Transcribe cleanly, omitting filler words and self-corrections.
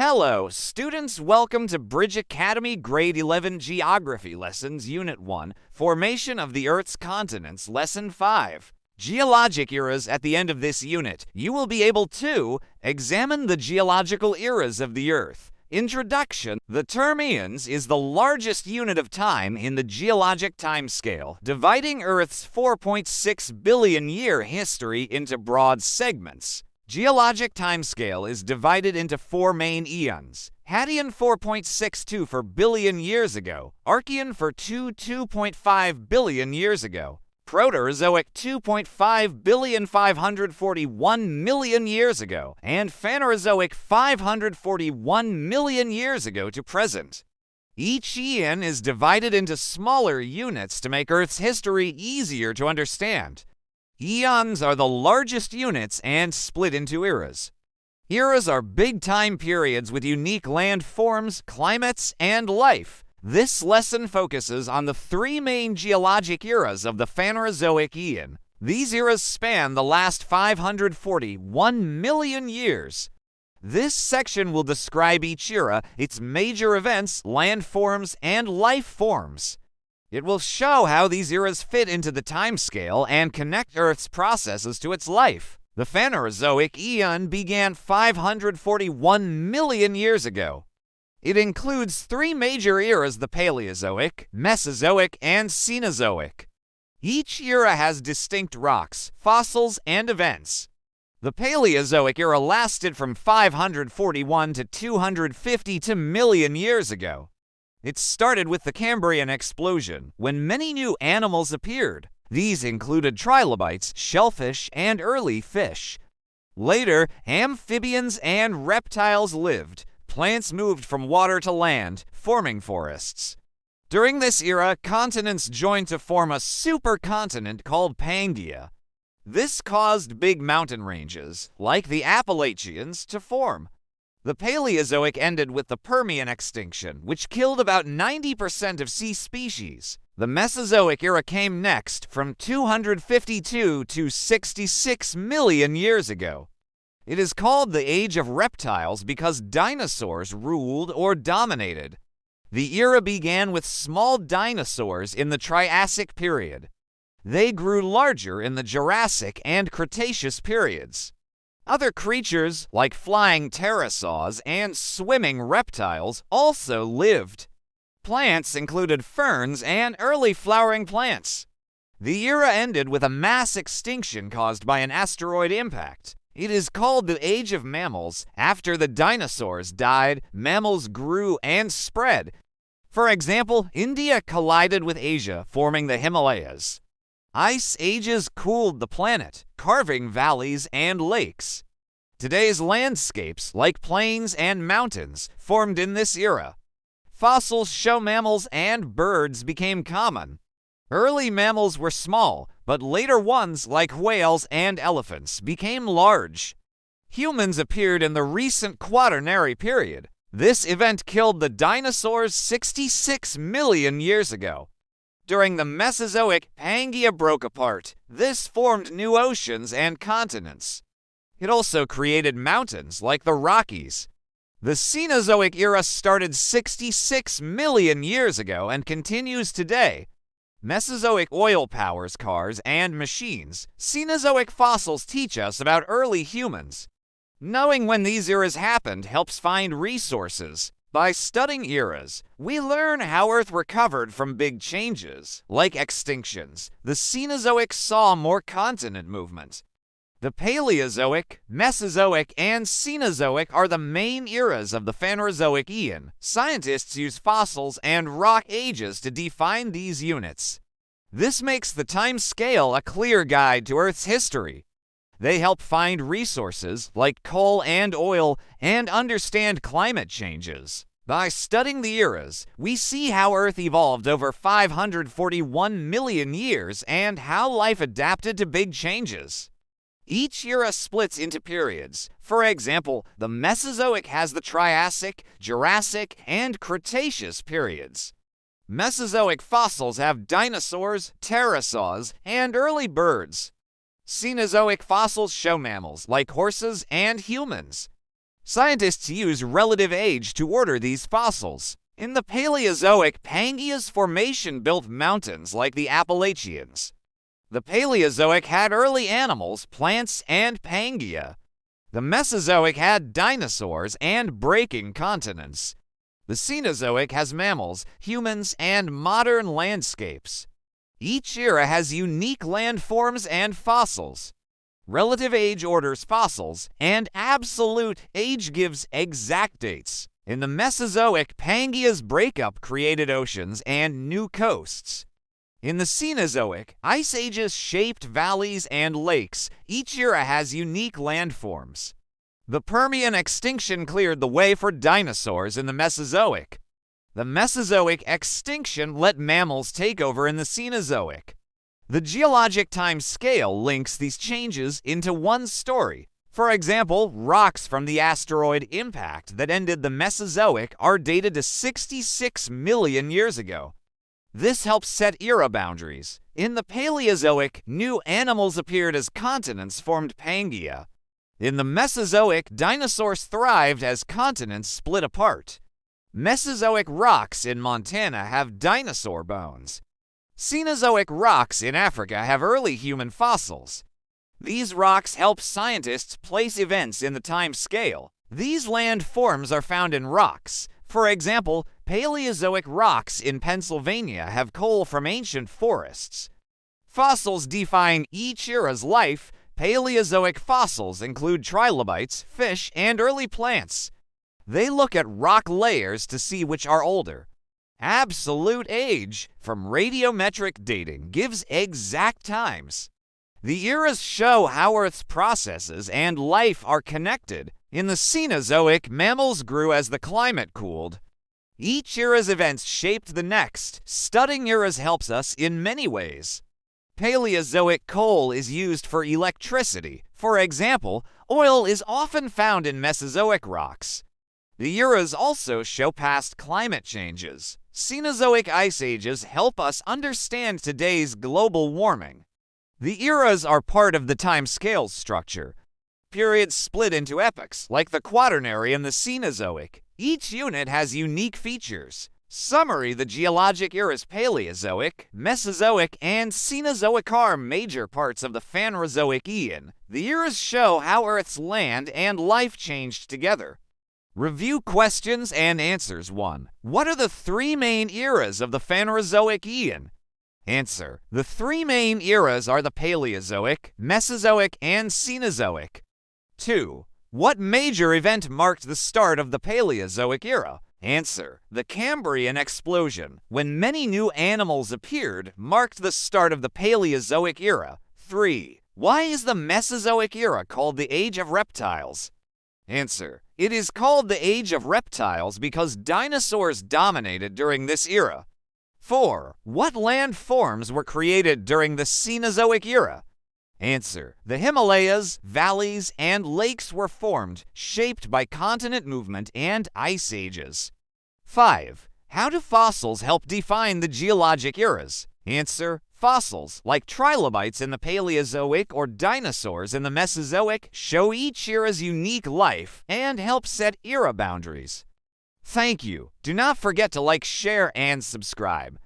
Hello, students. Welcome to Bridge Academy Grade 11 Geography Lessons, Unit 1, Formation of the Earth's Continents, Lesson 5. Geologic eras. At the end of this unit, you will be able to examine the geological eras of the Earth. Introduction. The term eons is the largest unit of time in the geologic timescale, dividing Earth's 4.6 billion year history into broad segments. Geologic timescale is divided into four main eons: Hadean 4.62 for billion years ago, Archean for 2.5 billion years ago, Proterozoic 2.5 billion 541 million years ago, and Phanerozoic 541 million years ago to present. Each eon is divided into smaller units to make Earth's history easier to understand. Eons are the largest units and split into eras. Eras are big time periods with unique land forms, climates, and life. This lesson focuses on the three main geologic eras of the Phanerozoic eon. These eras span the last 541 million years. This section will describe each era, its major events, landforms, and life forms. It will show how these eras fit into the timescale and connect Earth's processes to its life. The Phanerozoic eon began 541 million years ago. It includes three major eras: the Paleozoic, Mesozoic, and Cenozoic. Each era has distinct rocks, fossils, and events. The Paleozoic era lasted from 541 to 252 million years ago. It started with the Cambrian explosion, when many new animals appeared. These included trilobites, shellfish, and early fish. Later, amphibians and reptiles lived. Plants moved from water to land, forming forests. During this era, continents joined to form a supercontinent called Pangaea. This caused big mountain ranges, like the Appalachians, to form. The Paleozoic ended with the Permian extinction, which killed about 90% of sea species. The Mesozoic era came next, from 252 to 66 million years ago. It is called the Age of Reptiles because dinosaurs ruled or dominated. The era began with small dinosaurs in the Triassic period. They grew larger in the Jurassic and Cretaceous periods. Other creatures, like flying pterosaurs and swimming reptiles, also lived. Plants included ferns and early flowering plants. The era ended with a mass extinction caused by an asteroid impact. It is called the Age of Mammals. After the dinosaurs died, mammals grew and spread. For example, India collided with Asia, forming the Himalayas. Ice ages cooled the planet, carving valleys and lakes. Today's landscapes, like plains and mountains, formed in this era. Fossils show mammals and birds became common. Early mammals were small, but later ones, like whales and elephants, became large. Humans appeared in the recent Quaternary period. This event killed the dinosaurs 66 million years ago. During the Mesozoic, Pangaea broke apart. This formed new oceans and continents. It also created mountains like the Rockies. The Cenozoic era started 66 million years ago and continues today. Mesozoic oil powers cars and machines. Cenozoic fossils teach us about early humans. Knowing when these eras happened helps find resources. By studying eras, we learn how Earth recovered from big changes, like extinctions. The Cenozoic saw more continent movement. The Paleozoic, Mesozoic, and Cenozoic are the main eras of the Phanerozoic eon. Scientists use fossils and rock ages to define these units. This makes the time scale a clear guide to Earth's history. They help find resources, like coal and oil, and understand climate changes. By studying the eras, we see how Earth evolved over 541 million years and how life adapted to big changes. Each era splits into periods. For example, the Mesozoic has the Triassic, Jurassic, and Cretaceous periods. Mesozoic fossils have dinosaurs, pterosaurs, and early birds. Cenozoic fossils show mammals, like horses and humans. Scientists use relative age to order these fossils. In the Paleozoic, Pangaea's formation built mountains like the Appalachians. The Paleozoic had early animals, plants, and Pangaea. The Mesozoic had dinosaurs and breaking continents. The Cenozoic has mammals, humans, and modern landscapes. Each era has unique landforms and fossils. Relative age orders fossils, and absolute age gives exact dates. In the Mesozoic, Pangaea's breakup created oceans and new coasts. In the Cenozoic, ice ages shaped valleys and lakes. Each era has unique landforms. The Permian extinction cleared the way for dinosaurs in the Mesozoic. The Mesozoic extinction let mammals take over in the Cenozoic. The geologic time scale links these changes into one story. For example, rocks from the asteroid impact that ended the Mesozoic are dated to 66 million years ago. This helps set era boundaries. In the Paleozoic, new animals appeared as continents formed Pangaea. In the Mesozoic, dinosaurs thrived as continents split apart. Mesozoic rocks in Montana have dinosaur bones. Cenozoic rocks in Africa have early human fossils. These rocks help scientists place events in the time scale. These landforms are found in rocks. For example, Paleozoic rocks in Pennsylvania have coal from ancient forests. Fossils define each era's life. Paleozoic fossils include trilobites, fish, and early plants. They look at rock layers to see which are older. Absolute age from radiometric dating gives exact times. The eras show how Earth's processes and life are connected. In the Cenozoic, mammals grew as the climate cooled. Each era's events shaped the next. Studying eras helps us in many ways. Paleozoic coal is used for electricity. For example, oil is often found in Mesozoic rocks. The eras also show past climate changes. Cenozoic ice ages help us understand today's global warming. The eras are part of the time scale structure. Periods split into epochs, like the Quaternary and the Cenozoic. Each unit has unique features. Summary: the geologic eras Paleozoic, Mesozoic, and Cenozoic are major parts of the Phanerozoic Aeon. The eras show how Earth's land and life changed together. Review questions and answers. 1. What are the three main eras of the Phanerozoic Aeon? Answer: the three main eras are the Paleozoic, Mesozoic, and Cenozoic. 2. What major event marked the start of the Paleozoic era? Answer: the Cambrian explosion, when many new animals appeared, marked the start of the Paleozoic era. 3. Why is the Mesozoic era called the Age of Reptiles? Answer: it is called the Age of Reptiles because dinosaurs dominated during this era. 4. What landforms were created during the Cenozoic era? Answer: the Himalayas, valleys, and lakes were formed, shaped by continent movement and ice ages. 5. How do fossils help define the geologic eras? Answer: fossils, like trilobites in the Paleozoic or dinosaurs in the Mesozoic, show each era's unique life and help set era boundaries. Thank you. Do not forget to like, share, and subscribe.